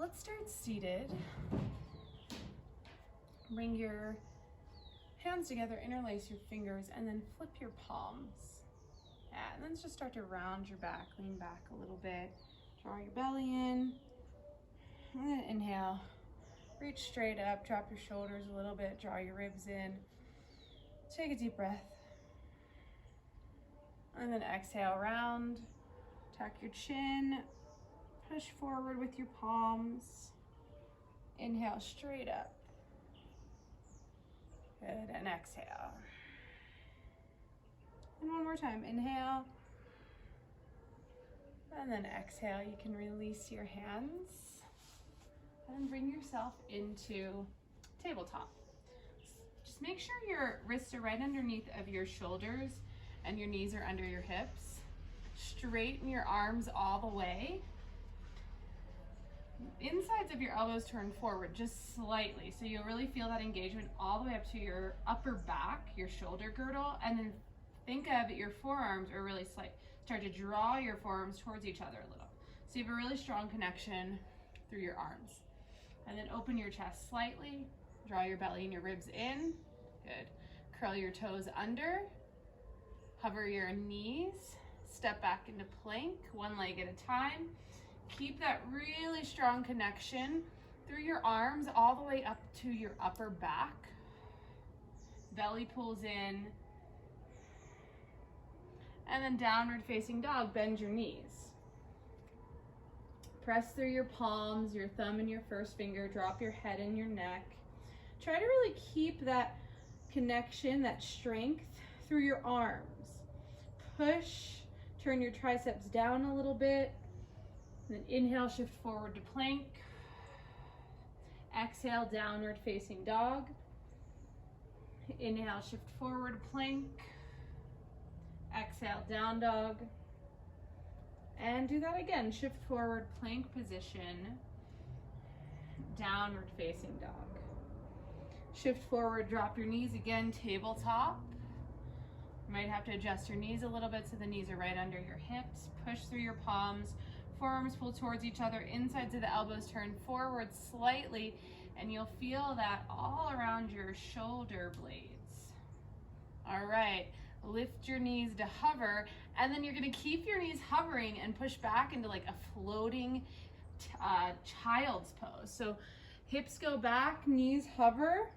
Let's start seated. Bring your hands together, interlace your fingers, and then flip your palms. And then just start to round your back, lean back a little bit. Draw your belly in, and then inhale. Reach straight up, drop your shoulders a little bit, draw your ribs in. Take a deep breath. And then exhale, round. Tuck your chin, push forward with your palms. Inhale, straight up. Good, and exhale. And one more time, inhale. And then exhale, you can release your hands and bring yourself into tabletop. Just make sure your wrists are right underneath of your shoulders and your knees are under your hips. Straighten your arms all the way. Insides of your elbows turn forward just slightly, so you'll really feel that engagement all the way up to your upper back, your shoulder girdle, and then think of your forearms are really slight. Start to draw your forearms towards each other a little. So you have a really strong connection through your arms. And then open your chest slightly, draw your belly and your ribs in. Good. Curl your toes under, hover your knees, step back into plank, one leg at a time. Keep that really strong connection through your arms all the way up to your upper back. Belly pulls in. And then downward facing dog, bend your knees. Press through your palms, your thumb and your first finger, drop your head and your neck. Try to really keep that connection, that strength through your arms. Push, turn your triceps down a little bit. And then inhale, shift forward to plank. Exhale, downward facing dog. Inhale, shift forward, plank. Exhale, down dog. And do that again. Shift forward, plank position. Downward facing dog. Shift forward, drop your knees again, tabletop. You might have to adjust your knees a little bit so the knees are right under your hips. Push through your palms. Forearms pull towards each other, insides of the elbows turn forward slightly, and you'll feel that all around your shoulder blades. All right, lift your knees to hover, and then you're gonna keep your knees hovering and push back into like a floating child's pose. So hips go back, knees hover,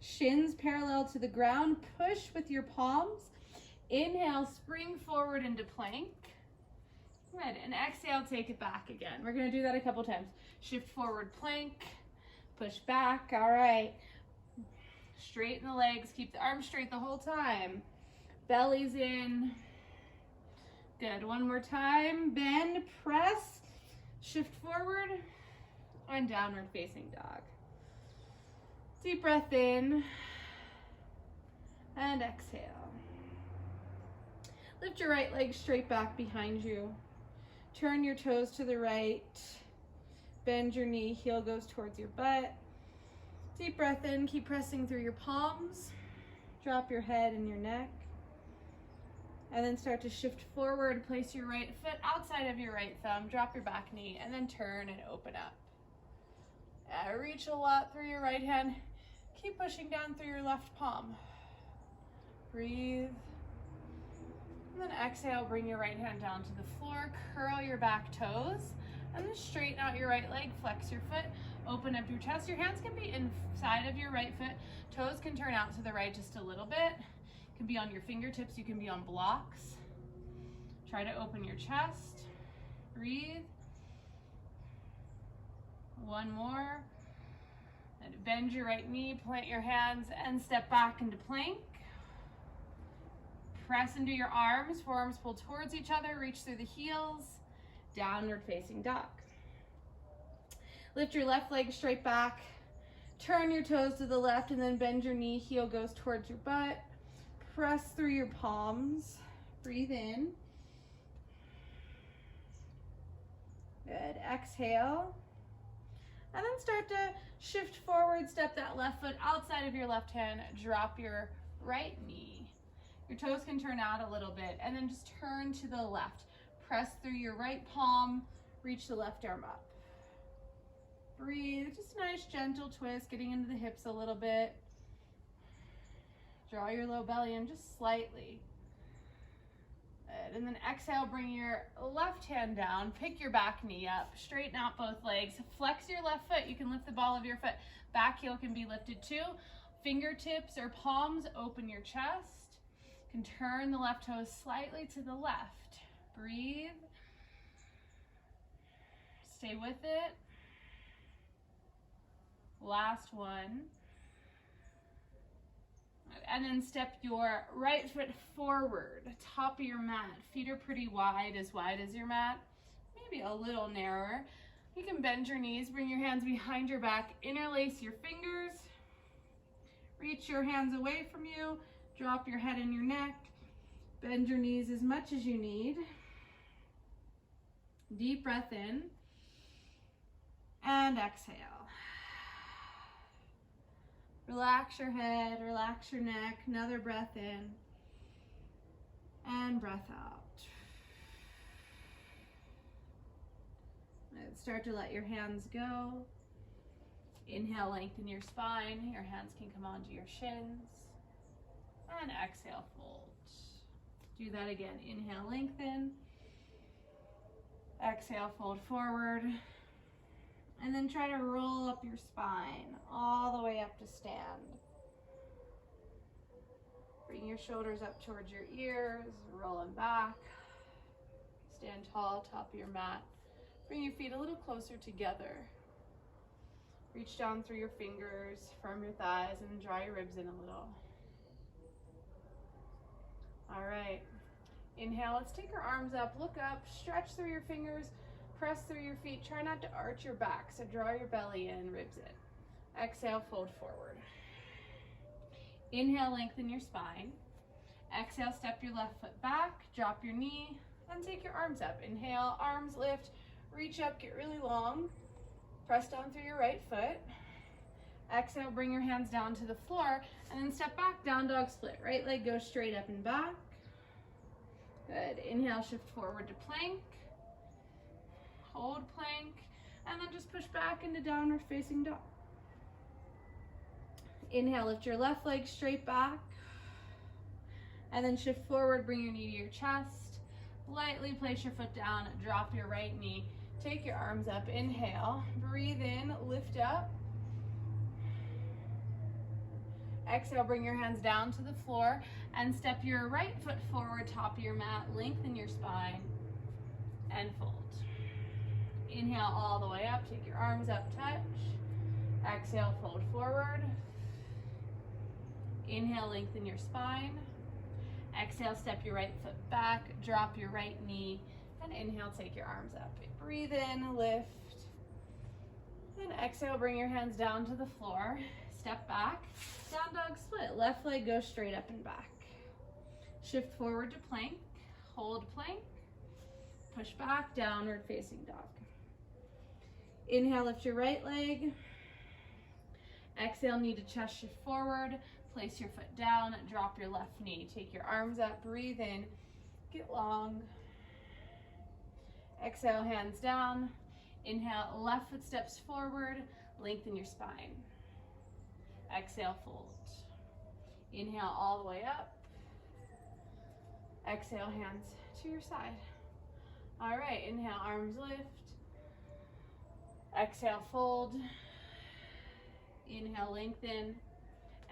shins parallel to the ground, push with your palms. Inhale, spring forward into plank. Good, and exhale, take it back again. We're gonna do that a couple times. Shift forward, plank, push back, all right. Straighten the legs, keep the arms straight the whole time. Belly's in. Good, one more time. Bend, press, shift forward, and downward facing dog. Deep breath in, and exhale. Lift your right leg straight back behind you. Turn your toes to the right. Bend your knee, heel goes towards your butt. Deep breath in, keep pressing through your palms. Drop your head and your neck. And then start to shift forward, place your right foot outside of your right thumb, drop your back knee, and then turn and open up. Reach a lot through your right hand. Keep pushing down through your left palm. Breathe. And then exhale, bring your right hand down to the floor, curl your back toes, and then straighten out your right leg, flex your foot, open up your chest. Your hands can be inside of your right foot. Toes can turn out to the right just a little bit. You can be on your fingertips, you can be on blocks. Try to open your chest, breathe. One more. And bend your right knee, plant your hands, and step back into plank. Press into your arms, forearms pull towards each other, reach through the heels, downward facing dog. Lift your left leg straight back, turn your toes to the left, and then bend your knee, heel goes towards your butt. Press through your palms, breathe in. Good, exhale. And then start to shift forward, step that left foot outside of your left hand, drop your right knee. Your toes can turn out a little bit, and then just turn to the left. Press through your right palm, reach the left arm up. Breathe, just a nice gentle twist, getting into the hips a little bit. Draw your low belly in just slightly. Good. And then exhale, bring your left hand down, pick your back knee up, straighten out both legs, flex your left foot. You can lift the ball of your foot. Back heel can be lifted too. Fingertips or palms, open your chest. You can turn the left toes slightly to the left. Breathe. Stay with it. Last one. And then step your right foot forward, top of your mat. Feet are pretty wide as your mat, maybe a little narrower. You can bend your knees, bring your hands behind your back, interlace your fingers, reach your hands away from you, drop your head and your neck, bend your knees as much as you need. Deep breath in and exhale. Relax your head, relax your neck, another breath in and breath out. And start to let your hands go. Inhale, lengthen your spine. Your hands can come onto your shins. And exhale, fold. Do that again. Inhale, lengthen. Exhale, fold forward. And then try to roll up your spine all the way up to stand. Bring your shoulders up towards your ears, roll them back. Stand tall, top of your mat. Bring your feet a little closer together. Reach down through your fingers, firm your thighs, and draw your ribs in a little. All right. Inhale, let's take our arms up, look up, stretch through your fingers, press through your feet. Try not to arch your back, so draw your belly in, ribs in. Exhale, fold forward. Inhale, lengthen your spine. Exhale, step your left foot back, drop your knee, and take your arms up. Inhale, arms lift, reach up, get really long. Press down through your right foot. Exhale, bring your hands down to the floor, and then step back, down dog split. Right leg goes straight up and back. Good. Inhale, shift forward to plank. Hold plank, and then just push back into downward facing dog. Inhale, lift your left leg straight back, and then shift forward, bring your knee to your chest. Lightly place your foot down, drop your right knee. Take your arms up, inhale, breathe in, lift up. Exhale, bring your hands down to the floor, and step your right foot forward, top of your mat, lengthen your spine, and fold. Inhale all the way up, take your arms up, touch. Exhale, fold forward. Inhale, lengthen your spine. Exhale, step your right foot back, drop your right knee, and inhale, take your arms up. Breathe in, lift. And exhale, bring your hands down to the floor. Step back, down dog split. Left leg goes straight up and back. Shift forward to plank, hold plank. Push back, downward facing dog. Inhale, lift your right leg. Exhale, knee to chest, shift forward. Place your foot down, drop your left knee. Take your arms up, breathe in, get long. Exhale, hands down. Inhale, left foot steps forward, lengthen your spine. Exhale, fold. Inhale all the way up. Exhale, hands to your side. All right, inhale, arms lift. Exhale, fold. Inhale, lengthen.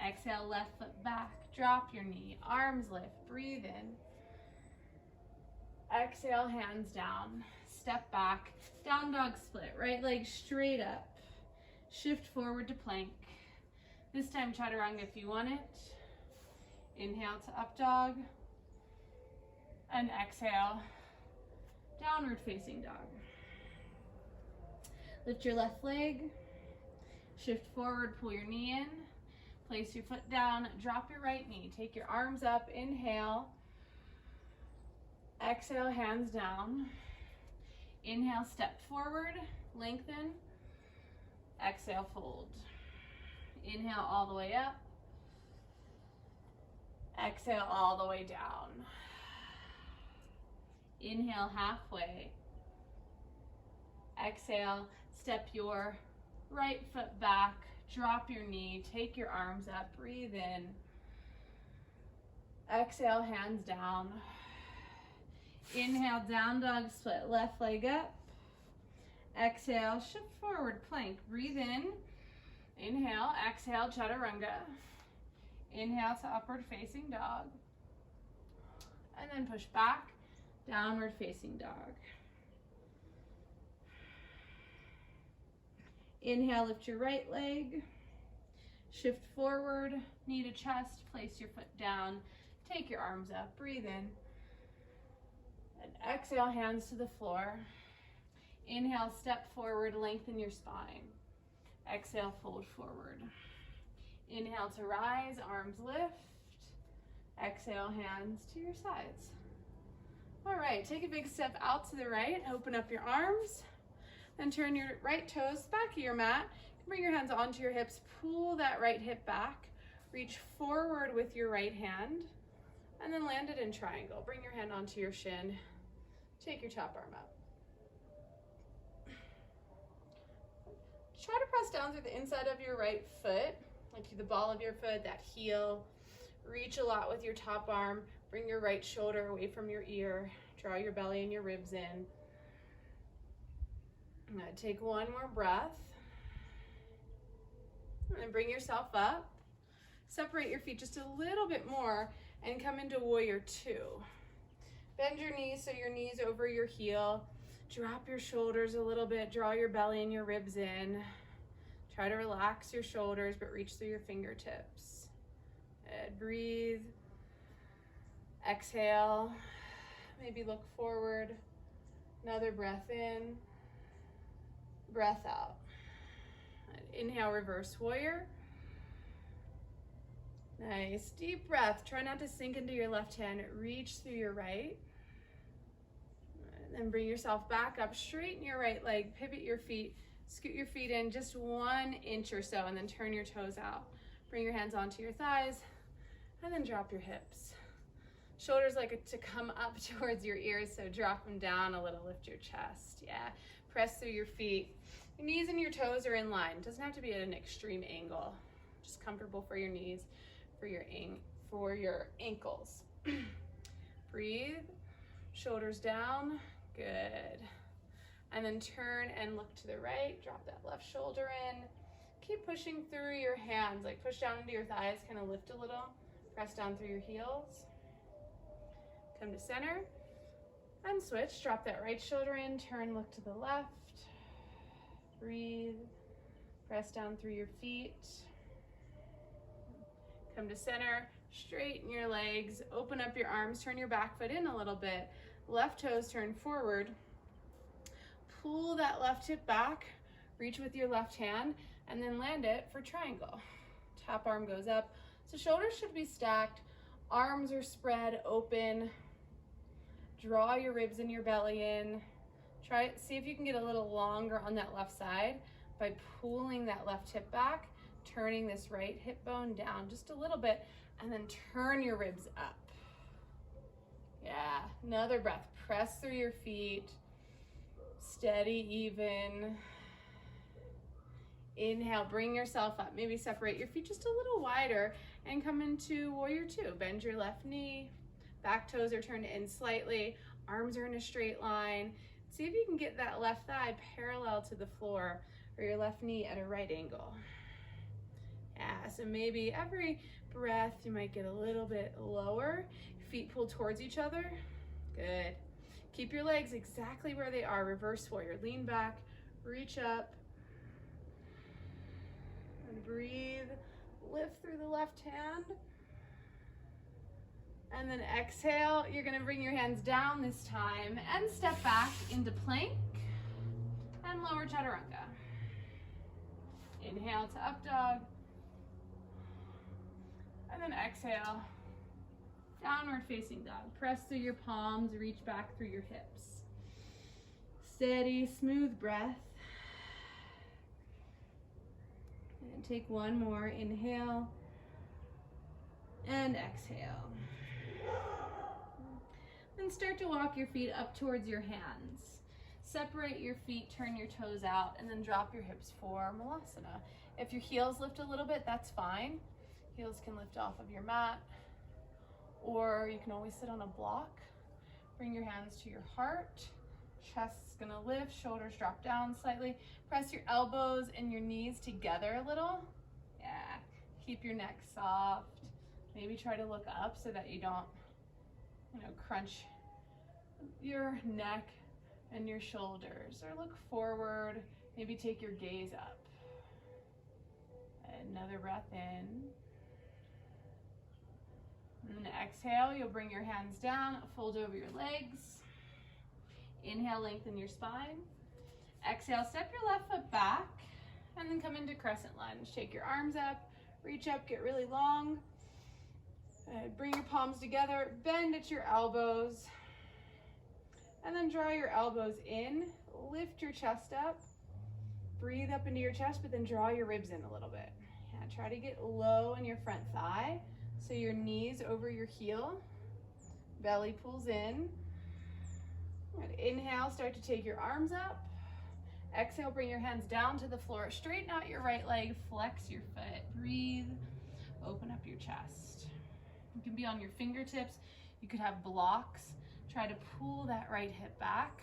Exhale, left foot back. Drop your knee. Arms lift. Breathe in. Exhale, hands down. Step back. Down dog split. Right leg straight up. Shift forward to plank. This time, chaturanga if you want it. Inhale to up dog. And exhale, downward facing dog. Lift your left leg. Shift forward, pull your knee in. Place your foot down, drop your right knee. Take your arms up, inhale. Exhale, hands down. Inhale, step forward, lengthen. Exhale, fold. Inhale all the way up. Exhale all the way down. Inhale halfway. Exhale, step your Right foot back, drop your knee, take your arms up, breathe in. Exhale, hands down. Inhale, down dog split, left leg up. Exhale, shift forward, plank, breathe in. Inhale, exhale, chaturanga. Inhale to upward facing dog. And then push back, downward facing dog. Inhale, lift your right leg. Shift forward, knee to chest, place your foot down. Take your arms up, breathe in. And exhale, hands to the floor. Inhale, step forward, lengthen your spine. Exhale, fold forward. Inhale to rise, arms lift. Exhale, hands to your sides. All right, take a big step out to the right, open up your arms, then turn your right toes back of your mat. Bring your hands onto your hips, pull that right hip back, reach forward with your right hand, and then land it in triangle. Bring your hand onto your shin, take your top arm up. Try to press down through the inside of your right foot, like the ball of your foot, that heel. Reach a lot with your top arm. Bring your right shoulder away from your ear. Draw your belly and your ribs in. Take one more breath. And then bring yourself up. Separate your feet just a little bit more and come into warrior two. Bend your knees so your knees over your heel. Drop your shoulders a little bit. Draw your belly and your ribs in. Try to relax your shoulders, but reach through your fingertips. And breathe. Exhale. Maybe look forward. Another breath in. Breath out. Inhale, reverse warrior. Nice, deep breath. Try not to sink into your left hand. Reach through your right. And then bring yourself back up, straighten your right leg, pivot your feet, scoot your feet in just 1 inch or so, and then turn your toes out. Bring your hands onto your thighs, and then drop your hips. Shoulders like to come up towards your ears, so drop them down a little, lift your chest. Yeah, press through your feet. Your knees and your toes are in line. It doesn't have to be at an extreme angle. Just comfortable for your knees, for your ankles. Breathe, shoulders down, good. And then turn and look to the right, drop that left shoulder in. Keep pushing through your hands, like push down into your thighs, kind of lift a little, press down through your heels. Come to center and switch, drop that right shoulder in, turn, look to the left. Breathe, press down through your feet. Come to center, straighten your legs, open up your arms, turn your back foot in a little bit. Left toes turn forward. Pull that left hip back, reach with your left hand, and then land it for triangle. Top arm goes up. So shoulders should be stacked, arms are spread open. Draw your ribs and your belly in. See if you can get a little longer on that left side by pulling that left hip back, turning this right hip bone down just a little bit, and then turn your ribs up. Yeah, another breath. Press through your feet. Steady, even. Inhale, bring yourself up. Maybe separate your feet just a little wider and come into warrior two. Bend your left knee. Back toes are turned in slightly. Arms are in a straight line. See if you can get that left thigh parallel to the floor or your left knee at a right angle. Yeah, so maybe every breath you might get a little bit lower. Feet pull towards each other. Good. Keep your legs exactly where they are. Reverse warrior. Lean back, reach up, and breathe. Lift through the left hand. And then exhale, you're gonna bring your hands down this time and step back into plank and lower chaturanga. Inhale to up dog. And then exhale, downward facing dog. Press through your palms, reach back through your hips. Steady, smooth breath. And take one more, inhale and exhale. Then start to walk your feet up towards your hands. Separate your feet, turn your toes out, and then drop your hips for Malasana. If your heels lift a little bit, that's fine. Heels can lift off of your mat, or you can always sit on a block. Bring your hands to your heart. Chest's gonna lift, shoulders drop down slightly. Press your elbows and your knees together a little. Yeah, keep your neck soft. Maybe try to look up so that you don't, crunch your neck and your shoulders, or look forward. Maybe take your gaze up. Another breath in. And then exhale, you'll bring your hands down, fold over your legs. Inhale, lengthen your spine. Exhale, step your left foot back, and then come into crescent lunge. Take your arms up, reach up, get really long. Bring your palms together, bend at your elbows, and then draw your elbows in. Lift your chest up. Breathe up into your chest, but then draw your ribs in a little bit. Yeah, try to get low in your front thigh, so your knees over your heel. Belly pulls in. Good. Inhale, start to take your arms up. Exhale, bring your hands down to the floor. Straighten out your right leg, flex your foot. Breathe, open up your chest. You can be on your fingertips. You could have blocks. Try to pull that right hip back.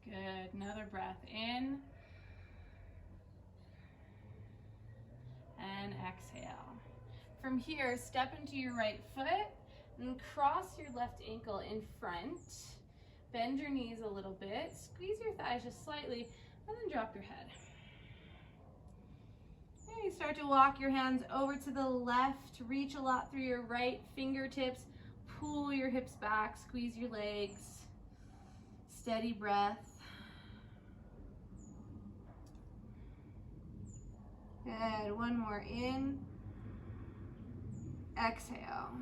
Good, another breath in. And exhale. From here, step into your right foot and cross your left ankle in front. Bend your knees a little bit, squeeze your thighs just slightly, and then drop your head. And you start to walk your hands over to the left, reach a lot through your right fingertips, pull your hips back, squeeze your legs. Steady breath. Good, one more in. Exhale.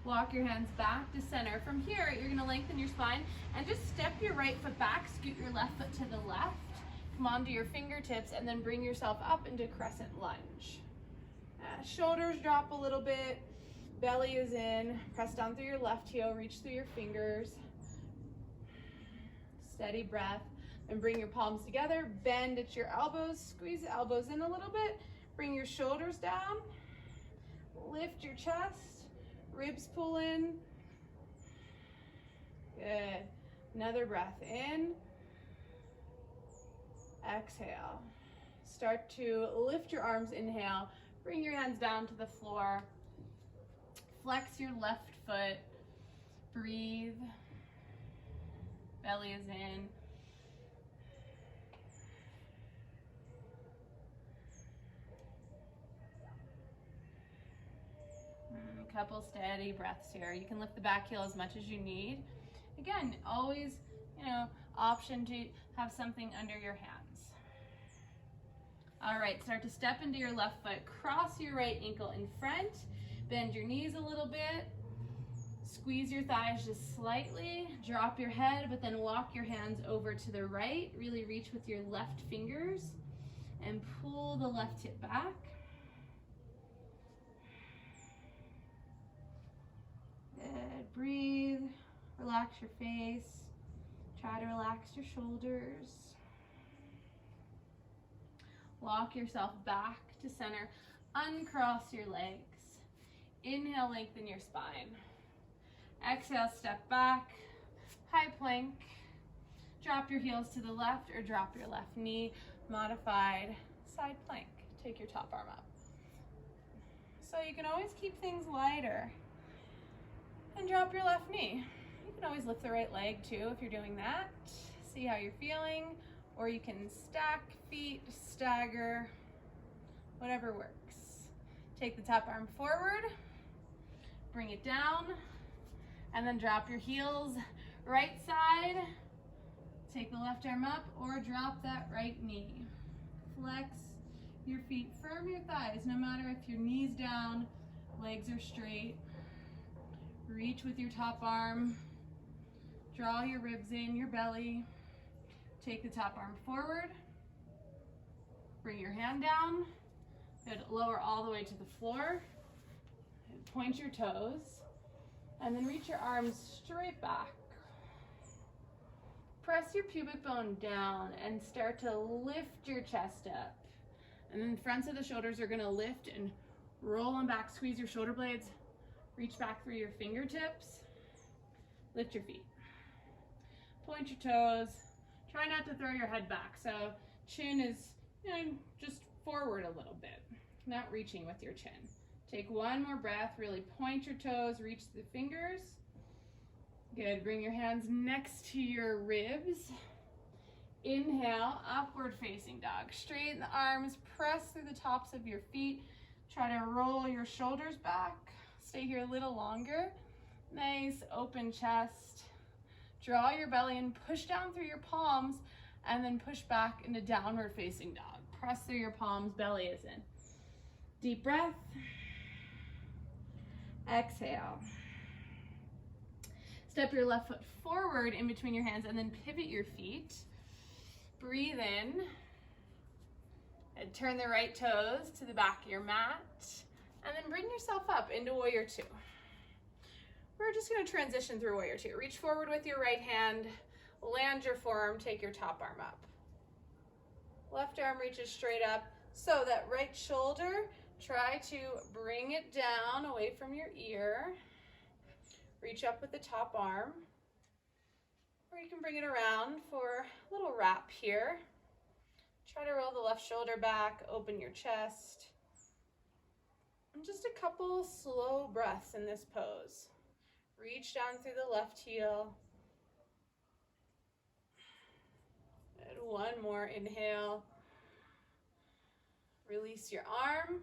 Walk your hands back to center. From here, you're gonna lengthen your spine and just step your right foot back, scoot your left foot to the left, come onto your fingertips, and then bring yourself up into crescent lunge. Shoulders drop a little bit, belly is in, press down through your left heel, reach through your fingers. Steady breath, and bring your palms together, bend at your elbows, squeeze the elbows in a little bit, bring your shoulders down, lift your chest, ribs pull in. Good. Another breath in. Exhale. Start to lift your arms, inhale. Bring your hands down to the floor. Flex your left foot. Breathe. Belly is in. Couple steady breaths here. You can lift the back heel as much as you need. Again, always, option to have something under your hands. All right, start to step into your left foot. Cross your right ankle in front. Bend your knees a little bit. Squeeze your thighs just slightly. Drop your head, but then walk your hands over to the right. Really reach with your left fingers and pull the left hip back. Good. Breathe, relax your face, try to relax your shoulders. Walk yourself back to center, uncross your legs. Inhale, lengthen your spine. Exhale, step back, high plank. Drop your heels to the left or drop your left knee, modified side plank. Take your top arm up. So you can always keep things lighter. And drop your left knee. You can always lift the right leg too if you're doing that. See how you're feeling, or you can stack feet, stagger, whatever works. Take the top arm forward, bring it down, and then drop your heels right side. Take the left arm up or drop that right knee. Flex your feet, firm your thighs, no matter if your knee's down, legs are straight. Reach with your top arm, draw your ribs in, your belly. Take the top arm forward, bring your hand down, good, lower all the way to the floor. Point your toes, and then reach your arms straight back. Press your pubic bone down and start to lift your chest up. And then the fronts of the shoulders are gonna lift and roll them back. Squeeze your shoulder blades, reach back through your fingertips, lift your feet. Point your toes, try not to throw your head back. So chin is, just forward a little bit, not reaching with your chin. Take one more breath, really point your toes, reach the fingers. Good, bring your hands next to your ribs. Inhale, upward facing dog. Straighten the arms, press through the tops of your feet. Try to roll your shoulders back. Stay here a little longer. Nice open chest. Draw your belly in, push down through your palms, and then push back into downward facing dog. Press through your palms, belly is in. Deep breath. Exhale. Step your left foot forward in between your hands and then pivot your feet. Breathe in. And turn the right toes to the back of your mat. And then bring yourself up into warrior two. We're just going to transition through warrior two. Reach forward with your right hand. Land your forearm. Take your top arm up. Left arm reaches straight up. So that right shoulder, try to bring it down away from your ear. Reach up with the top arm. Or you can bring it around for a little wrap here. Try to roll the left shoulder back, open your chest. And just a couple slow breaths in this pose. Reach down through the left heel. And one more inhale. Release your arm.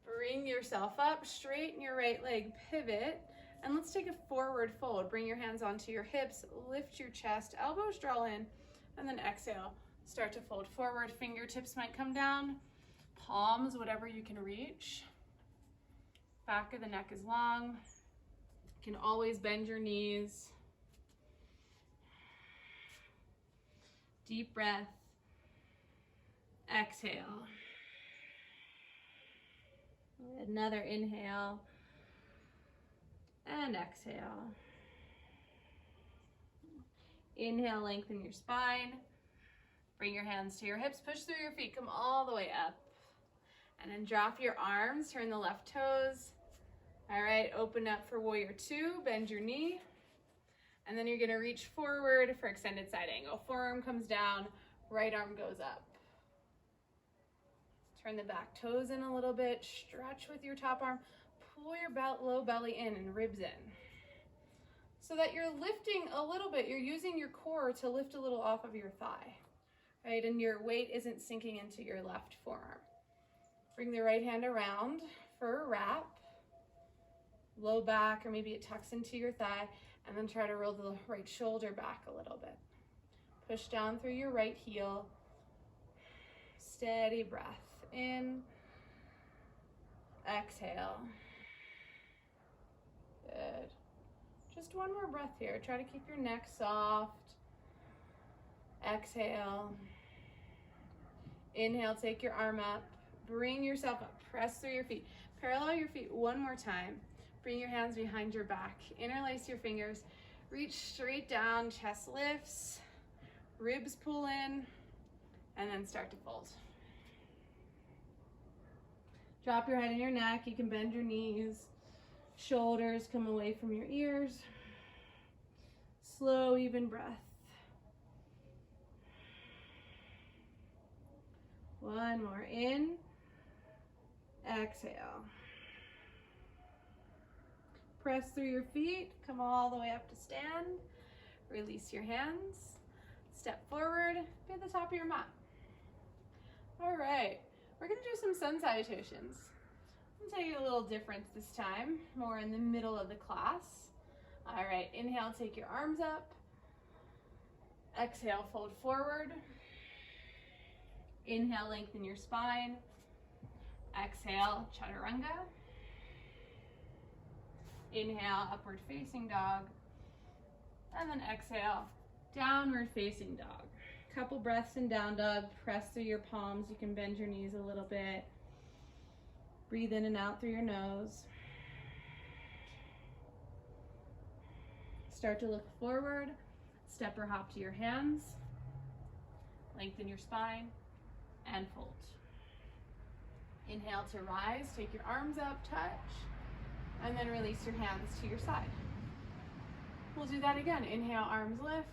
Bring yourself up, straighten your right leg, pivot. And let's take a forward fold. Bring your hands onto your hips, lift your chest, elbows draw in, and then exhale. Start to fold forward, fingertips might come down, palms, whatever you can reach. Back of the neck is long. You can always bend your knees. Deep breath. Exhale. Another inhale. And exhale. Inhale, lengthen your spine. Bring your hands to your hips, push through your feet, come all the way up. And then drop your arms, turn the left toes. All right, open up for warrior two, bend your knee. And then you're gonna reach forward for extended side angle. Forearm comes down, right arm goes up. Turn the back toes in a little bit, stretch with your top arm, pull your low belly in and ribs in. So that you're lifting a little bit, you're using your core to lift a little off of your thigh, right? And your weight isn't sinking into your left forearm. Bring the right hand around for a wrap, low back, or maybe it tucks into your thigh, and then try to roll the right shoulder back a little bit. Push down through your right heel, steady breath. In, exhale. Good. Just one more breath here. Try to keep your neck soft. Exhale. Inhale, take your arm up. Bring yourself up. Press through your feet. Parallel your feet one more time. Bring your hands behind your back. Interlace your fingers. Reach straight down, chest lifts. Ribs pull in, and then start to fold. Drop your head and your neck. You can bend your knees. Shoulders come away from your ears. Slow, even breath. One more in. Exhale. Press through your feet. Come all the way up to stand. Release your hands. Step forward. Be at the top of your mat. All right. We're gonna do some sun salutations. I'm gonna take it a little different this time, more in the middle of the class. All right, inhale, take your arms up. Exhale, fold forward. Inhale, lengthen your spine. Exhale, chaturanga. Inhale, upward facing dog. And then exhale, downward facing dog. Couple breaths in down dog. Press through your palms. You can bend your knees a little bit. Breathe in and out through your nose. Start to look forward, step or hop to your hands, lengthen your spine, and fold. Inhale to rise, take your arms up, touch, and then release your hands to your side. We'll do that again. Inhale, arms lift.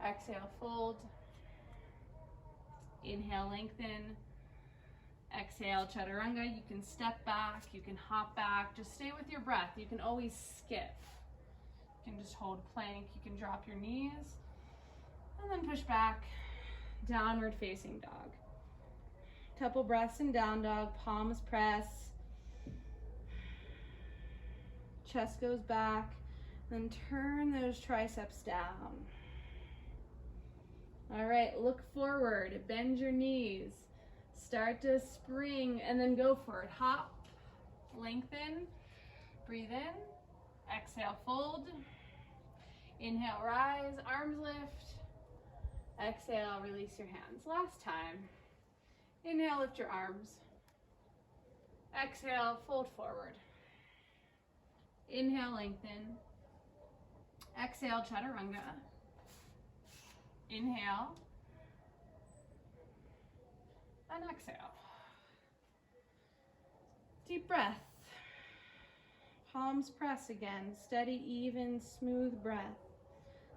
Exhale, fold. Inhale, lengthen. Exhale, chaturanga. You can step back, you can hop back. Just stay with your breath. You can always skip. You can just hold plank. You can drop your knees. And then push back. Downward facing dog. Couple breaths in down dog. Palms press. Chest goes back. Then turn those triceps down. All right, look forward. Bend your knees. Start to spring and then go for it. Hop, lengthen, breathe in, exhale, fold. Inhale, rise, arms lift. Exhale, release your hands. Last time. Inhale, lift your arms. Exhale, fold forward. Inhale, lengthen. Exhale, chaturanga. Inhale. And exhale. Deep breath. Palms press again. Steady, even, smooth breath.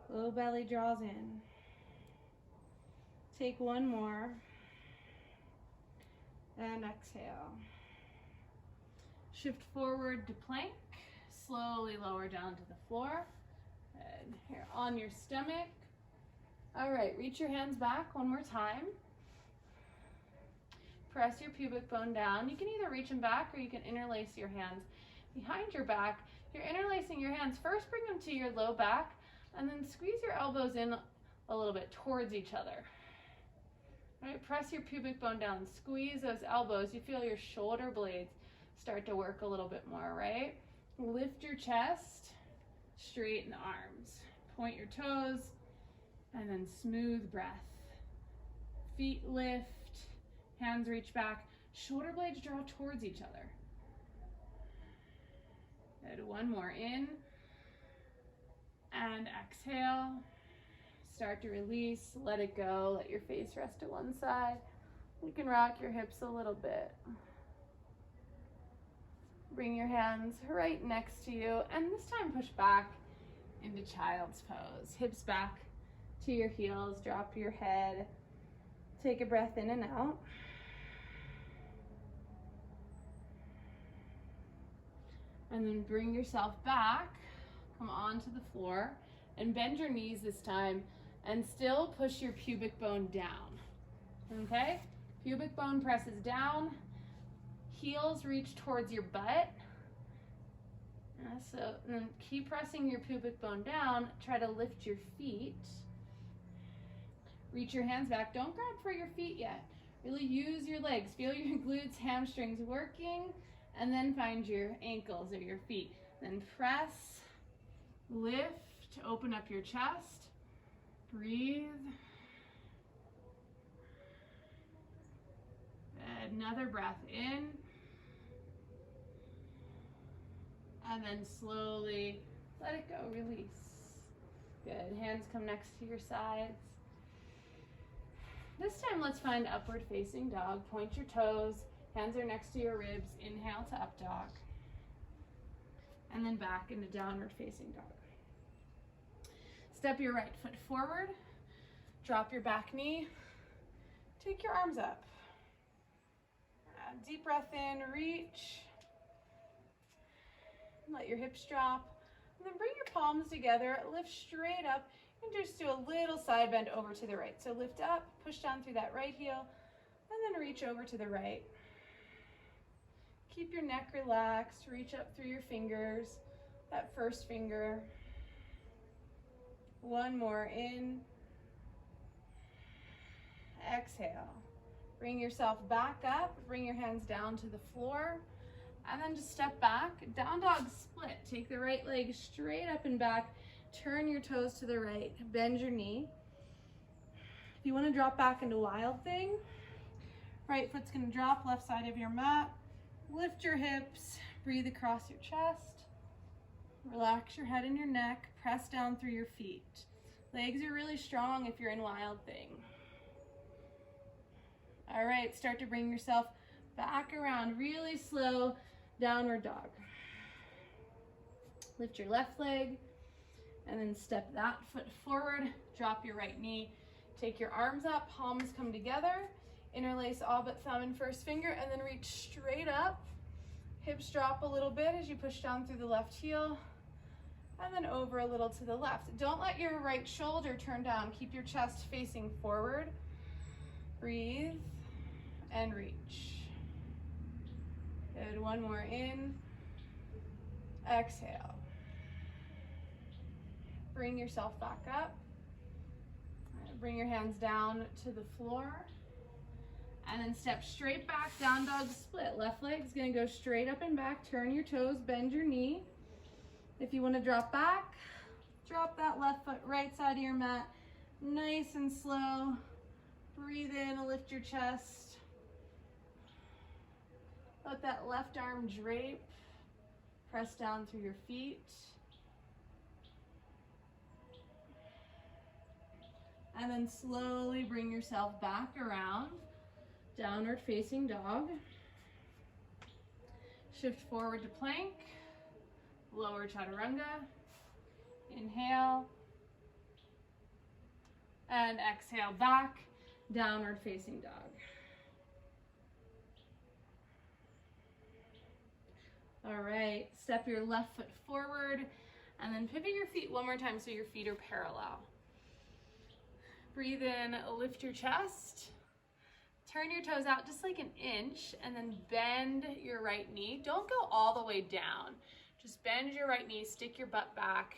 Low belly draws in. Take one more. And exhale. Shift forward to plank. Slowly lower down to the floor. And here on your stomach. All right, reach your hands back one more time. Press your pubic bone down. You can either reach them back or you can interlace your hands behind your back. If you're interlacing your hands, first bring them to your low back and then squeeze your elbows in a little bit towards each other. All right, press your pubic bone down. Squeeze those elbows. You feel your shoulder blades start to work a little bit more, right? Lift your chest, straighten the arms. Point your toes, and then smooth breath. Feet lift. Hands reach back, shoulder blades draw towards each other. Good, one more in, and exhale. Start to release, let it go, let your face rest to one side. You can rock your hips a little bit. Bring your hands right next to you, and this time push back into child's pose. Hips back to your heels, drop your head. Take a breath in and out. And then bring yourself back, come onto the floor, and bend your knees this time, and still push your pubic bone down, okay? Pubic bone presses down, heels reach towards your butt. So then keep pressing your pubic bone down, try to lift your feet. Reach your hands back, don't grab for your feet yet. Really use your legs, feel your glutes, hamstrings working, and then find your ankles or your feet. Then press, lift, open up your chest, breathe. Another breath in. And then slowly let it go, release. Good, hands come next to your sides. This time let's find upward facing dog. Point your toes. Hands are next to your ribs. Inhale to up dog. And then back into downward facing dog. Step your right foot forward. Drop your back knee. Take your arms up. Deep breath in, reach. Let your hips drop. And then bring your palms together. Lift straight up. And just do a little side bend over to the right. So lift up, push down through that right heel, and then reach over to the right. Keep your neck relaxed, reach up through your fingers, that first finger. One more in. Exhale. Bring yourself back up, bring your hands down to the floor, and then just step back. Down dog split. Take the right leg straight up and back, turn your toes to the right, bend your knee. If you want to drop back into wild thing, right foot's going to drop, left side of your mat. Lift your hips, breathe across your chest. Relax your head and your neck, press down through your feet. Legs are really strong if you're in Wild Thing. All right, start to bring yourself back around, really slow, downward dog. Lift your left leg, and then step that foot forward, drop your right knee. Take your arms up, palms come together, interlace all but thumb and first finger, and then reach straight up. Hips drop a little bit as you push down through the left heel, and then over a little to the left. Don't let your right shoulder turn down. Keep your chest facing forward. Breathe and reach. Good, one more in. Exhale. Bring yourself back up. Bring your hands down to the floor. And then step straight back, down dog split. Left leg's gonna go straight up and back. Turn your toes, bend your knee. If you wanna drop back, drop that left foot right side of your mat. Nice and slow. Breathe in, lift your chest. Let that left arm drape. Press down through your feet. And then slowly bring yourself back around, downward facing dog. Shift forward to plank, lower chaturanga. Inhale, and exhale back, downward facing dog. All right, step your left foot forward, and then pivot your feet one more time so your feet are parallel. Breathe in, lift your chest, turn your toes out just like an inch, and then bend your right knee. Don't go all the way down. Just bend your right knee, stick your butt back,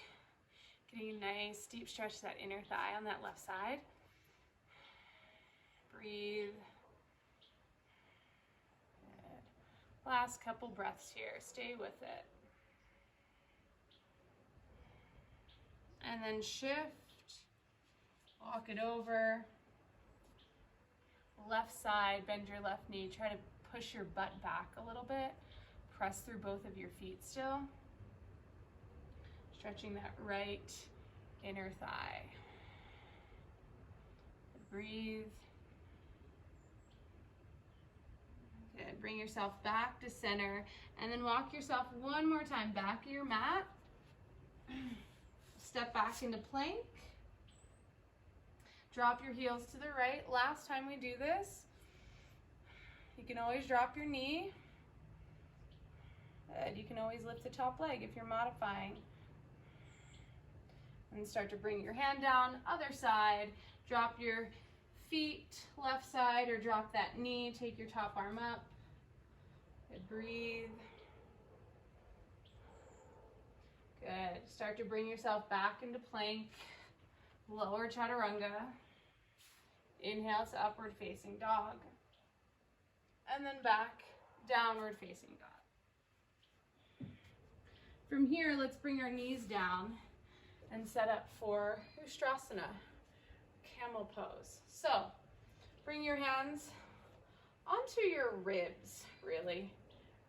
getting a nice deep stretch to that inner thigh on that left side. Breathe. Good. Last couple breaths here. Stay with it. And then shift. Walk it over. Left side, bend your left knee. Try to push your butt back a little bit. Press through both of your feet still. Stretching that right inner thigh. Breathe. Good. Bring yourself back to center, and then walk yourself one more time back to your mat. Step back into plank. Drop your heels to the right. Last time we do this, you can always drop your knee. Good. You can always lift the top leg if you're modifying. And start to bring your hand down, other side. Drop your feet, left side, or drop that knee. Take your top arm up. Good. Breathe. Good. Start to bring yourself back into plank. Lower chaturanga. Inhale to upward facing dog. And then back, downward facing dog. From here, let's bring our knees down and set up for Ustrasana, camel pose. So, bring your hands onto your ribs, really,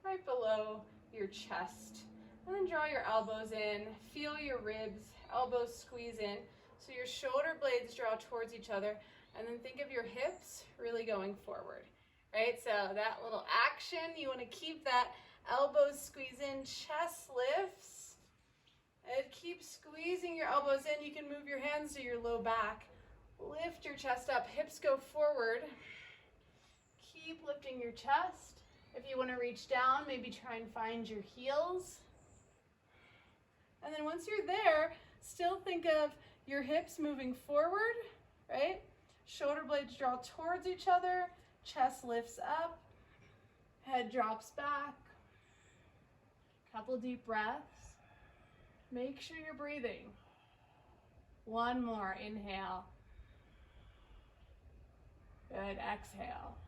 right below your chest. And then draw your elbows in, feel your ribs, elbows squeeze in. So your shoulder blades draw towards each other, and then think of your hips really going forward, right? So that little action, you want to keep that elbows squeeze in, chest lifts, and keep squeezing your elbows in. You can move your hands to your low back, lift your chest up, hips go forward, keep lifting your chest. If you want to reach down, maybe try and find your heels. And then once you're there, still think of your hips moving forward, right? Shoulder blades draw towards each other, chest lifts up, head drops back. Couple deep breaths. Make sure you're breathing. One more, inhale. Good, exhale.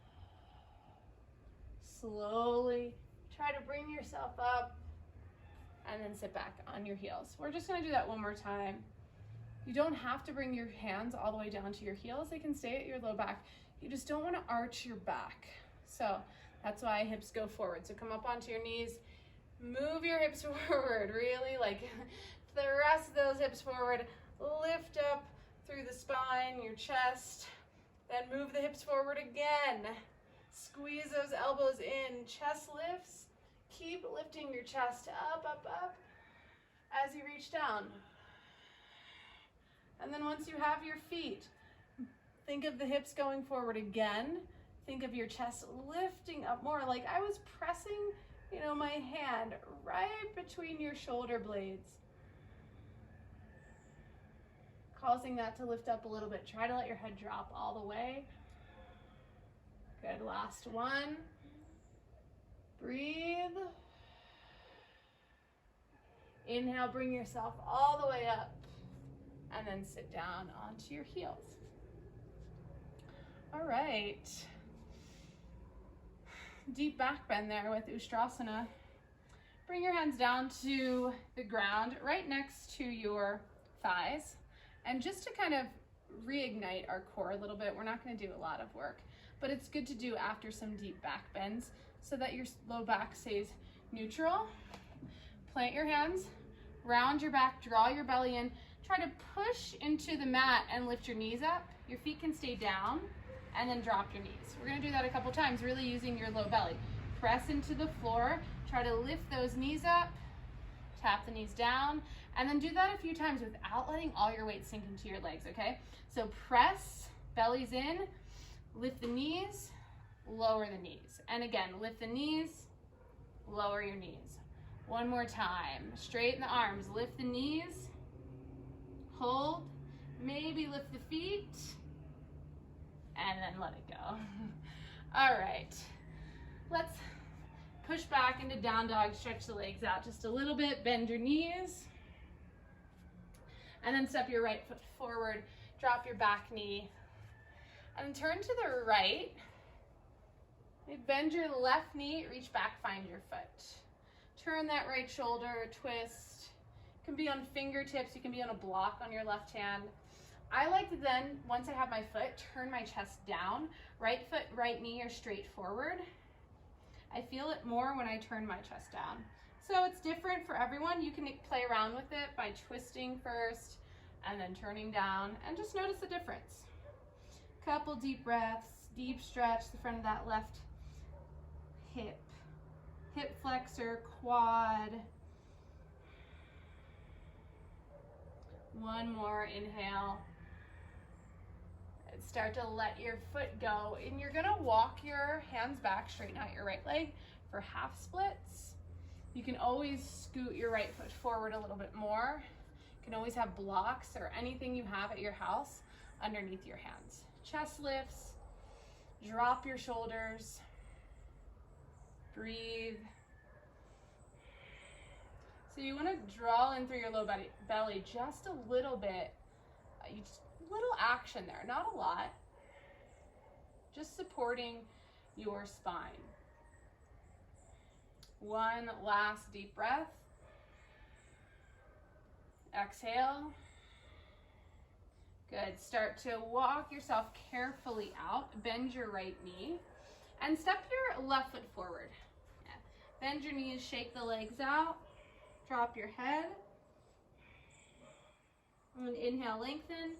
Slowly try to bring yourself up and then sit back on your heels. We're just gonna do that one more time. You don't have to bring your hands all the way down to your heels. They can stay at your low back. You just don't want to arch your back. So that's why hips go forward. So come up onto your knees, Move your hips forward, really like thrust those hips forward, lift up through the spine, your chest, then move the hips forward again. Squeeze those elbows in, chest lifts. Keep lifting your chest up, up, up as you reach down. And then once you have your feet, think of the hips going forward again. Think of your chest lifting up more, like I was pressing, you know, my hand right between your shoulder blades, causing that to lift up a little bit. Try to let your head drop all the way. Good, last one. Breathe. Inhale, bring yourself all the way up, and then sit down onto your heels. All right. Deep back bend there with Ustrasana. Bring your hands down to the ground right next to your thighs. And just to kind of reignite our core a little bit, we're not going to do a lot of work, but it's good to do after some deep back bends so that your low back stays neutral. Plant your hands, round your back, draw your belly in. Try to push into the mat and lift your knees up. Your feet can stay down, and then drop your knees. We're gonna do that a couple times, really using your low belly. Press into the floor, try to lift those knees up, tap the knees down, and then do that a few times without letting all your weight sink into your legs, okay? So press, bellies in, lift the knees, lower the knees. And again, lift the knees, lower your knees. One more time, straighten the arms, lift the knees, hold, maybe lift the feet, and then let it go. All right, let's push back into down dog, stretch the legs out just a little bit, bend your knees, and then step your right foot forward, drop your back knee, and turn to the right. Bend your left knee, reach back, find your foot. Turn that right shoulder, twist. You can be on fingertips, you can be on a block on your left hand. I like to then, once I have my foot, turn my chest down. Right foot, right knee are straight forward. I feel it more when I turn my chest down. So it's different for everyone. You can play around with it by twisting first and then turning down, and just notice the difference. Couple deep breaths, deep stretch the front of that left hip. Hip flexor, quad. One more, inhale. And start to let your foot go. And you're gonna walk your hands back, straighten out your right leg for half splits. You can always scoot your right foot forward a little bit more. You can always have blocks or anything you have at your house underneath your hands. Chest lifts, drop your shoulders, breathe. So you want to draw in through your low belly just a little bit, little action there, not a lot, just supporting your spine. One last deep breath. Exhale. Good. Start to walk yourself carefully out. Bend your right knee and step your left foot forward. Yeah. Bend your knees, shake the legs out. Drop your head. And inhale, lengthen.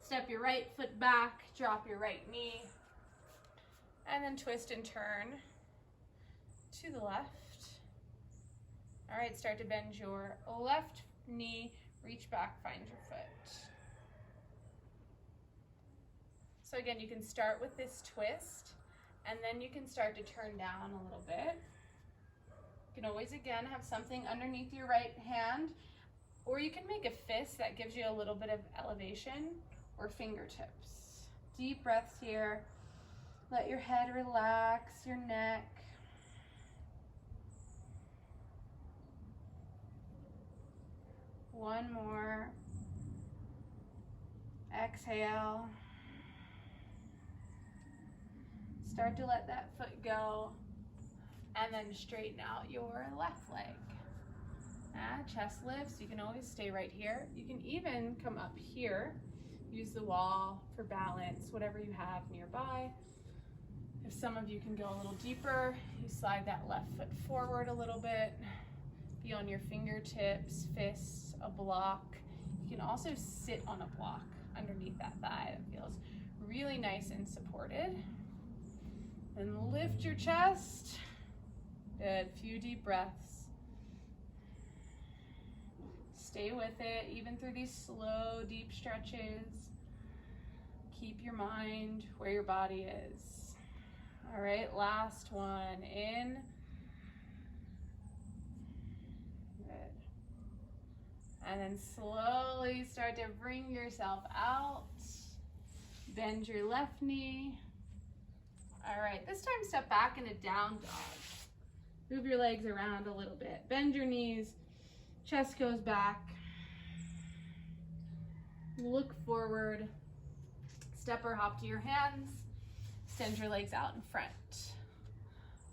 Step your right foot back, drop your right knee. And then twist and turn to the left. All right, start to bend your left knee, reach back, find your foot. So again, you can start with this twist, and then you can start to turn down a little bit. You can always, again, have something underneath your right hand, or you can make a fist that gives you a little bit of elevation, or fingertips. Deep breaths here. Let your head relax, your neck. One more. Exhale. Start to let that foot go, and then straighten out your left leg. Chest lifts, you can always stay right here. You can even come up here, use the wall for balance, whatever you have nearby. If some of you can go a little deeper, you slide that left foot forward a little bit. be on your fingertips, fists, a block. You can also sit on a block underneath that thigh. That feels really nice and supported. And lift your chest. Good, few deep breaths. Stay with it, even through these slow, deep stretches. Keep your mind where your body is. All right, last one, in. Good. And then slowly start to bring yourself out. Bend your left knee. All right, this time step back in a down dog. Move your legs around a little bit. Bend your knees, chest goes back. Look forward. Step or hop to your hands. Extend your legs out in front.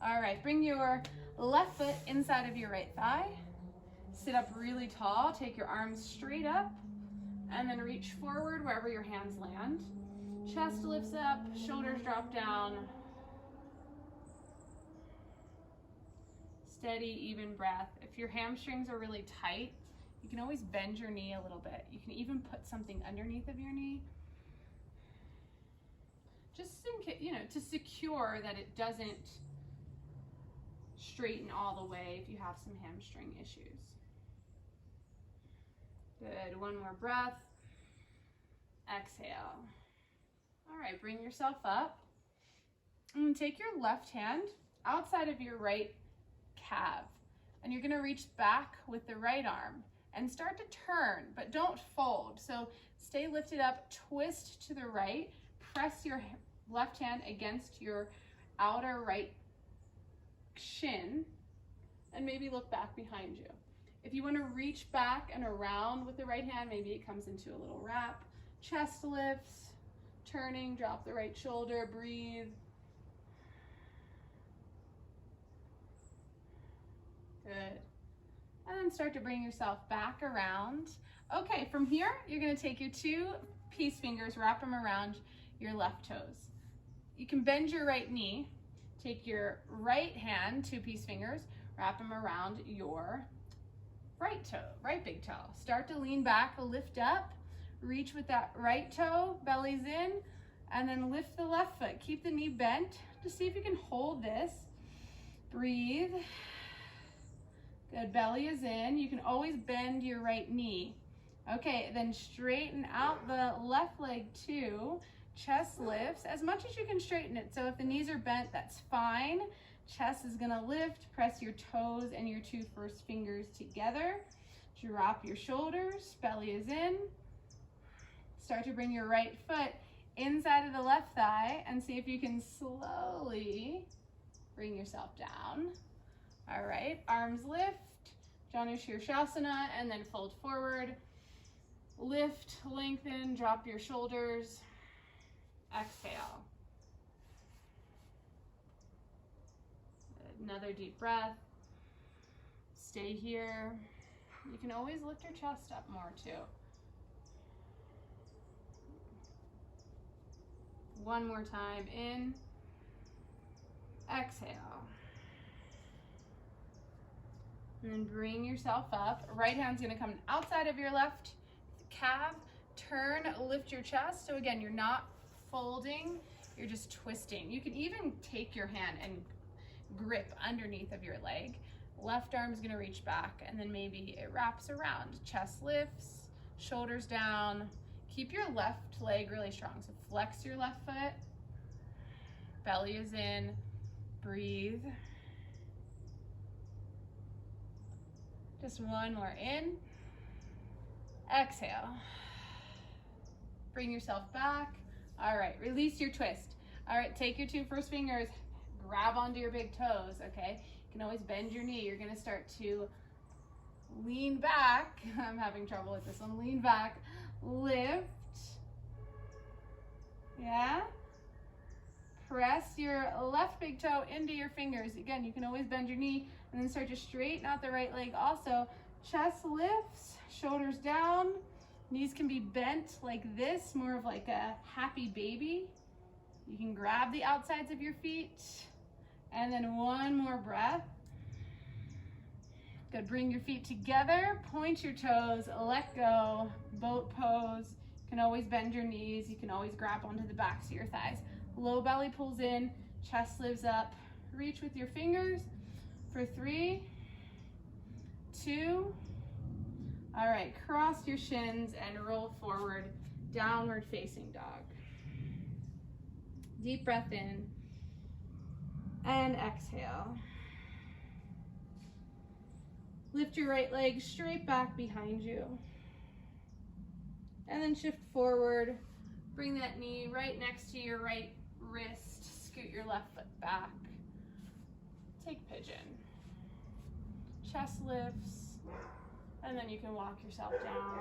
All right, bring your left foot inside of your right thigh. Sit up really tall. Take your arms straight up and then reach forward wherever your hands land. Chest lifts up, shoulders drop down. Steady, even breath. If your hamstrings are really tight, you can always bend your knee a little bit. You can even put something underneath of your knee. Just to secure that it doesn't straighten all the way if you have some hamstring issues. Good, one more breath. Exhale. All right, bring yourself up. And take your left hand outside of your right calf. And you're gonna reach back with the right arm and start to turn, but don't fold. So stay lifted up, twist to the right, press your left hand against your outer right shin, and maybe look back behind you. If you want to reach back and around with the right hand, maybe it comes into a little wrap. Chest lifts, turning, drop the right shoulder, breathe. Good. And then start to bring yourself back around. Okay, from here, you're going to take your two peace fingers, wrap them around your left toes. You can bend your right knee, take your right hand, two peace fingers, wrap them around your right toe, right big toe. Start to lean back, lift up, reach with that right toe, belly's in, and then lift the left foot. Keep the knee bent. Just see if you can hold this. Breathe. Good, belly is in. You can always bend your right knee. Okay, then straighten out the left leg too. Chest lifts as much as you can straighten it. So if the knees are bent, that's fine. Chest is gonna lift. Press your toes and your two first fingers together. Drop your shoulders, belly is in. Start to bring your right foot inside of the left thigh and see if you can slowly bring yourself down. All right, arms lift, Janu Shirshasana, and then fold forward. Lift, lengthen, drop your shoulders. Exhale. Another deep breath. Stay here. You can always lift your chest up more too. One more time, in. Exhale. And then bring yourself up. Right hand's gonna come outside of your left calf. Turn, lift your chest. So again, you're not folding, you're just twisting. You can even take your hand and grip underneath of your leg. Left arm's gonna reach back and then maybe it wraps around. Chest lifts, shoulders down. Keep your left leg really strong. So flex your left foot. Belly is in. Breathe. Just one more, in. Exhale. Bring yourself back. All right, release your twist. All right, take your two first fingers, grab onto your big toes, okay? You can always bend your knee. You're gonna start to lean back. I'm having trouble with this one. Lean back, lift. Yeah? Press your left big toe into your fingers. Again, you can always bend your knee and then start to straighten out the right leg also. Chest lifts, shoulders down. Knees can be bent like this, more of like a happy baby. You can grab the outsides of your feet. And then one more breath. Good, bring your feet together, point your toes, let go, boat pose. You can always bend your knees, you can always grab onto the backs of your thighs. Low belly pulls in, chest lifts up. Reach with your fingers for 3, 2. All right, cross your shins and roll forward, downward facing dog. Deep breath in and exhale. Lift your right leg straight back behind you. And then shift forward. Bring that knee right next to your right wrist. Scoot your left foot back. Take pigeon. Chest lifts. And then you can walk yourself down.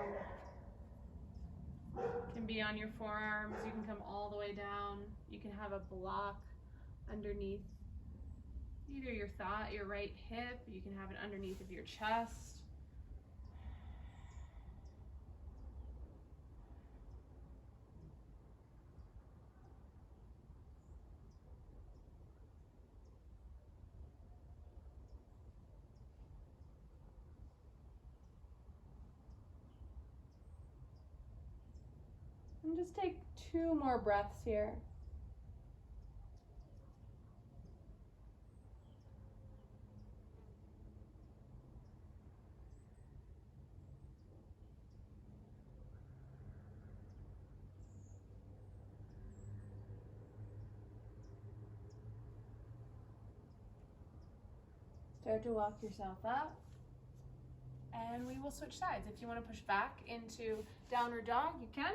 You can be on your forearms. You can come all the way down. You can have a block underneath either your thigh, your right hip. You can have it underneath of your chest. And just take 2 more breaths here. Start to walk yourself up. And we will switch sides. If you want to push back into downward dog, you can.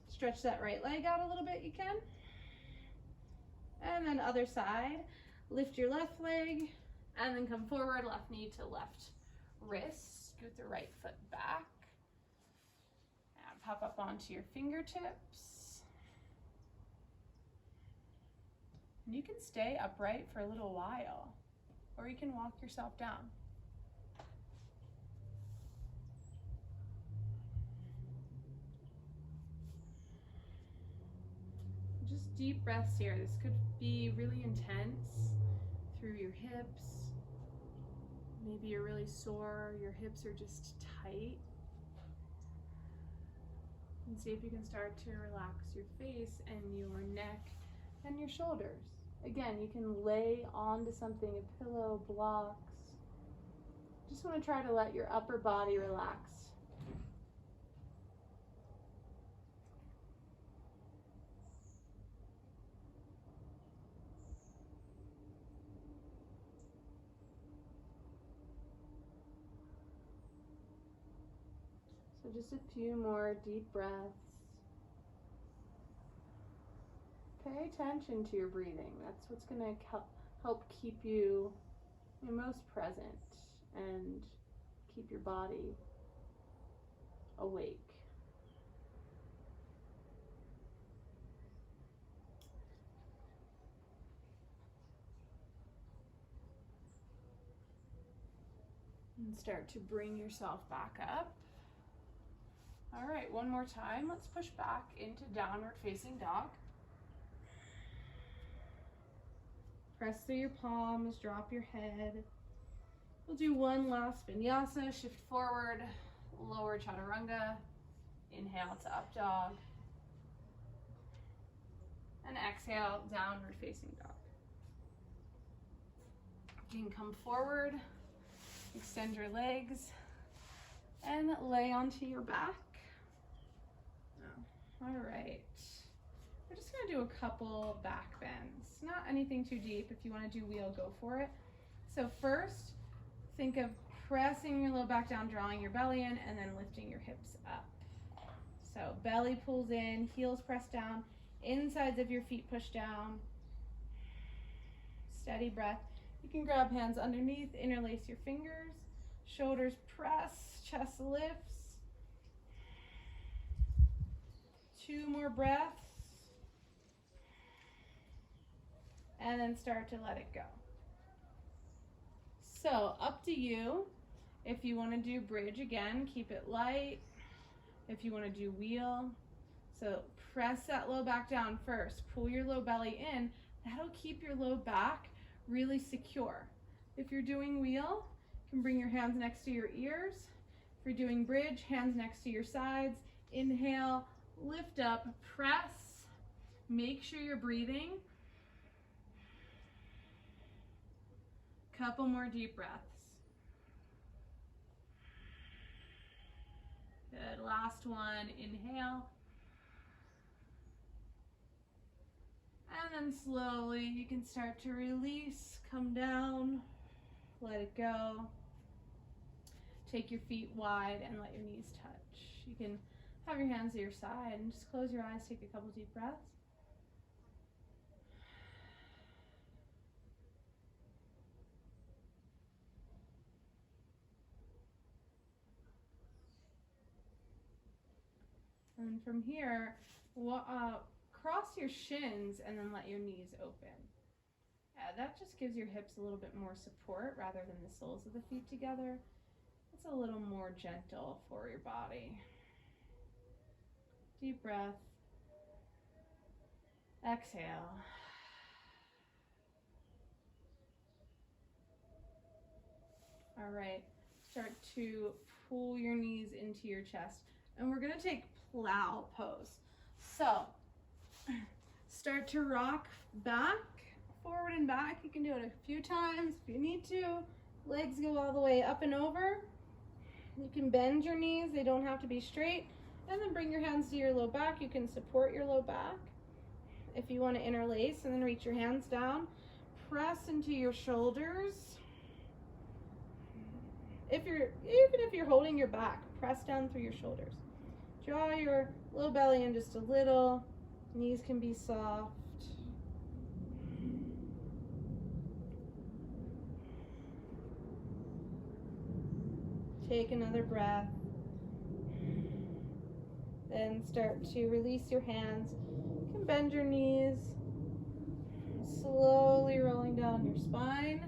Stretch that right leg out a little bit, you can. And then other side, lift your left leg, and then come forward, left knee to left wrist. Scoot the right foot back. And pop up onto your fingertips. And you can stay upright for a little while, or you can walk yourself down. Just deep breaths here. This could be really intense through your hips. Maybe you're really sore, your hips are just tight. And see if you can start to relax your face and your neck and your shoulders. Again, you can lay onto something, a pillow, blocks. Just want to try to let your upper body relax. So just a few more deep breaths. Pay attention to your breathing. That's what's going to help keep you most present and keep your body awake. And start to bring yourself back up. All right, one more time. Let's push back into downward facing dog. Press through your palms, drop your head. We'll do one last vinyasa. Shift forward, lower chaturanga. Inhale to up dog. And exhale, downward facing dog. You can come forward, extend your legs, and lay onto your back. All right. We're just gonna do a couple back bends. Not anything too deep. If you wanna do wheel, go for it. So first, think of pressing your low back down, drawing your belly in, and then lifting your hips up. So belly pulls in, heels press down, insides of your feet push down. Steady breath. You can grab hands underneath, interlace your fingers, shoulders press, chest lifts. 2 more breaths. And then start to let it go. So up to you. If you want to do bridge again, keep it light. If you want to do wheel, so press that low back down first. Pull your low belly in. That'll keep your low back really secure. If you're doing wheel, You can bring your hands next to your ears. If you're doing bridge, hands next to your sides. Inhale, lift up, press. Make sure you're breathing. Couple more deep breaths. Good, last one, inhale. And then slowly you can start to release, come down, let it go. Take your feet wide and let your knees touch. You can have your hands to your side and just close your eyes, take a couple deep breaths. And from here, cross your shins and then let your knees open. That just gives your hips a little bit more support rather than the soles of the feet together. It's a little more gentle for your body. Deep breath. Exhale. All right, start to pull your knees into your chest. And we're gonna take plow pose. So, start to rock back, forward and back. You can do it a few times if you need to. Legs go all the way up and over. You can bend your knees, they don't have to be straight. And then bring your hands to your low back. You can support your low back. If you want to interlace and then reach your hands down, press into your shoulders. Even if you're holding your back, press down through your shoulders. Draw your low belly in just a little. Knees can be soft. Take another breath. Then start to release your hands. You can bend your knees. Slowly rolling down your spine.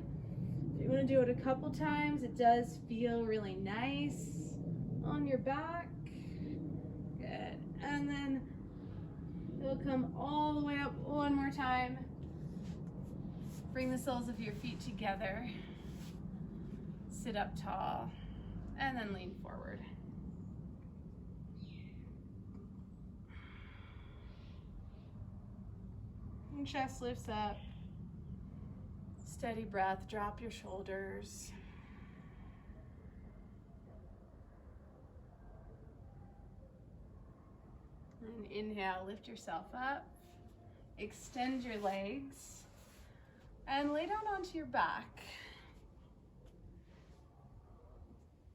If you want to do it a couple times, it does feel really nice on your back. Good. And then it'll come all the way up one more time. Bring the soles of your feet together. Sit up tall. And then lean forward. And chest lifts up. Steady breath, drop your shoulders. And inhale, lift yourself up. Extend your legs. And lay down onto your back.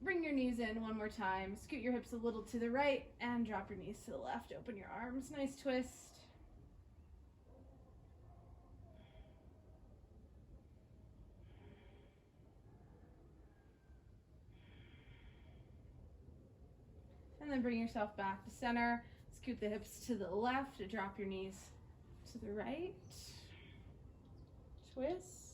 Bring your knees in one more time. Scoot your hips a little to the right and drop your knees to the left. Open your arms, nice twist. And then bring yourself back to center. Scoot the hips to the left to drop your knees to the right. Twist.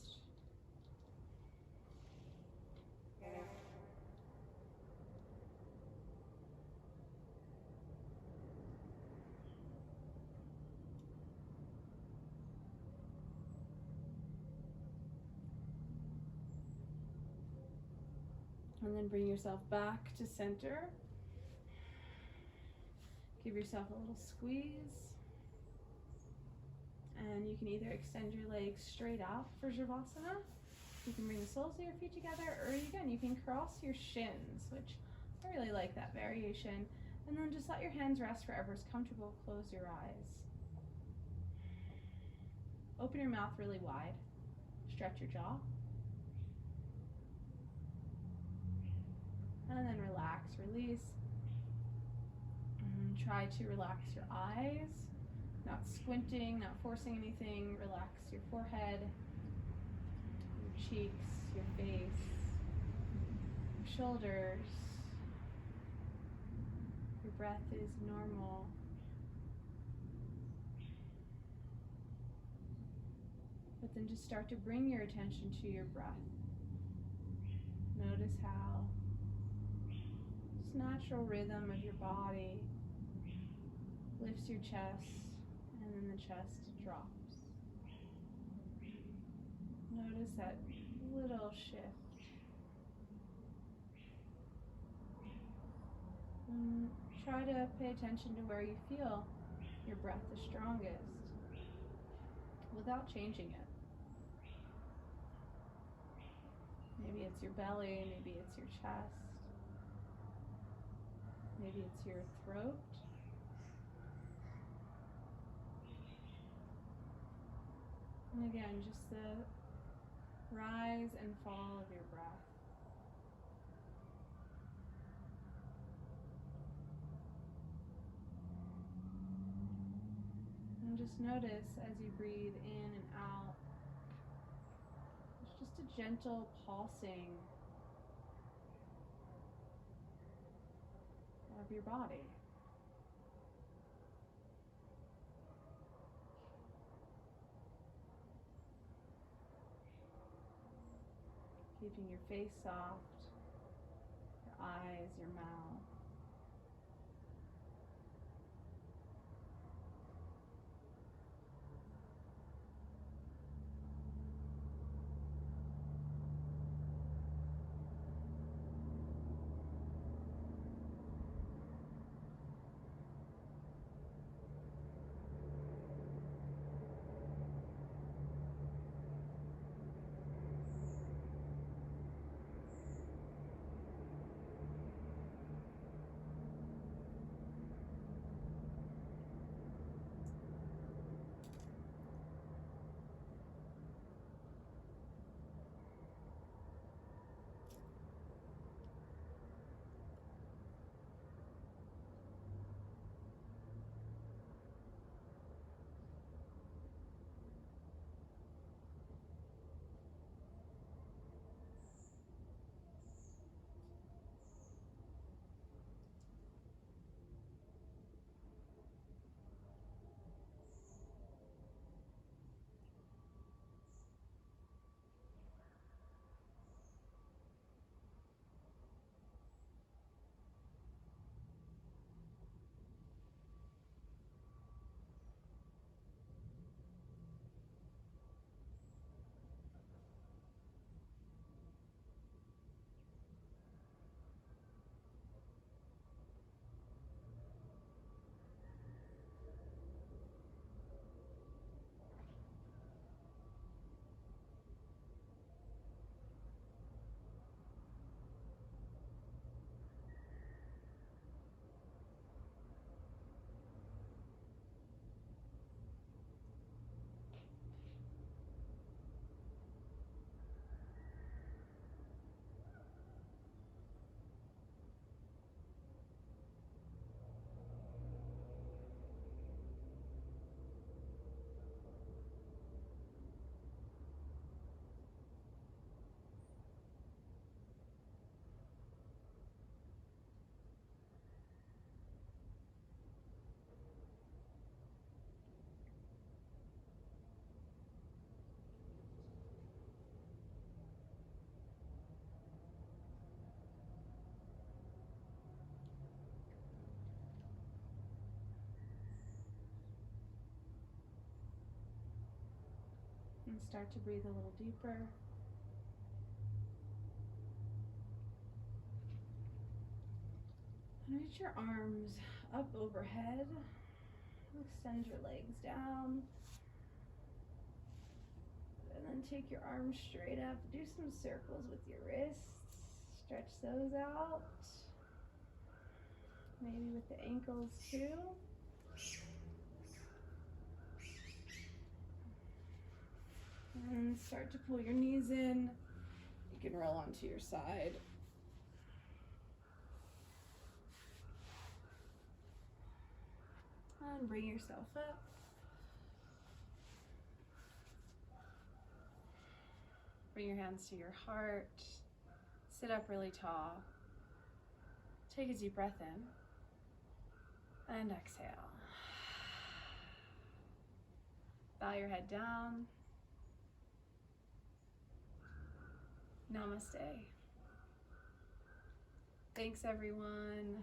And then bring yourself back to center. Give yourself a little squeeze. And you can either extend your legs straight out for Shavasana. You can bring the soles of your feet together, or again, you can cross your shins, which I really like that variation. And then just let your hands rest wherever is comfortable. Close your eyes. Open your mouth really wide. Stretch your jaw. And then relax, release. And try to relax your eyes, not squinting, not forcing anything. Relax your forehead, your cheeks, your face, your shoulders. Your breath is normal. But then just start to bring your attention to your breath. Notice how this natural rhythm of your body lifts your chest, and then the chest drops. Notice that little shift. And try to pay attention to where you feel your breath is strongest without changing it. Maybe it's your belly, maybe it's your chest, maybe it's your throat. And again, just the rise and fall of your breath. And just notice as you breathe in and out, it's just a gentle pulsing of your body. Keeping your face soft, your eyes, your mouth. And start to breathe a little deeper. And reach your arms up overhead. Extend your legs down. And then take your arms straight up. Do some circles with your wrists. Stretch those out. Maybe with the ankles too. And start to pull your knees in. You can roll onto your side. And bring yourself up. Bring your hands to your heart. Sit up really tall. Take a deep breath in. And exhale. Bow your head down. Namaste. Thanks, everyone.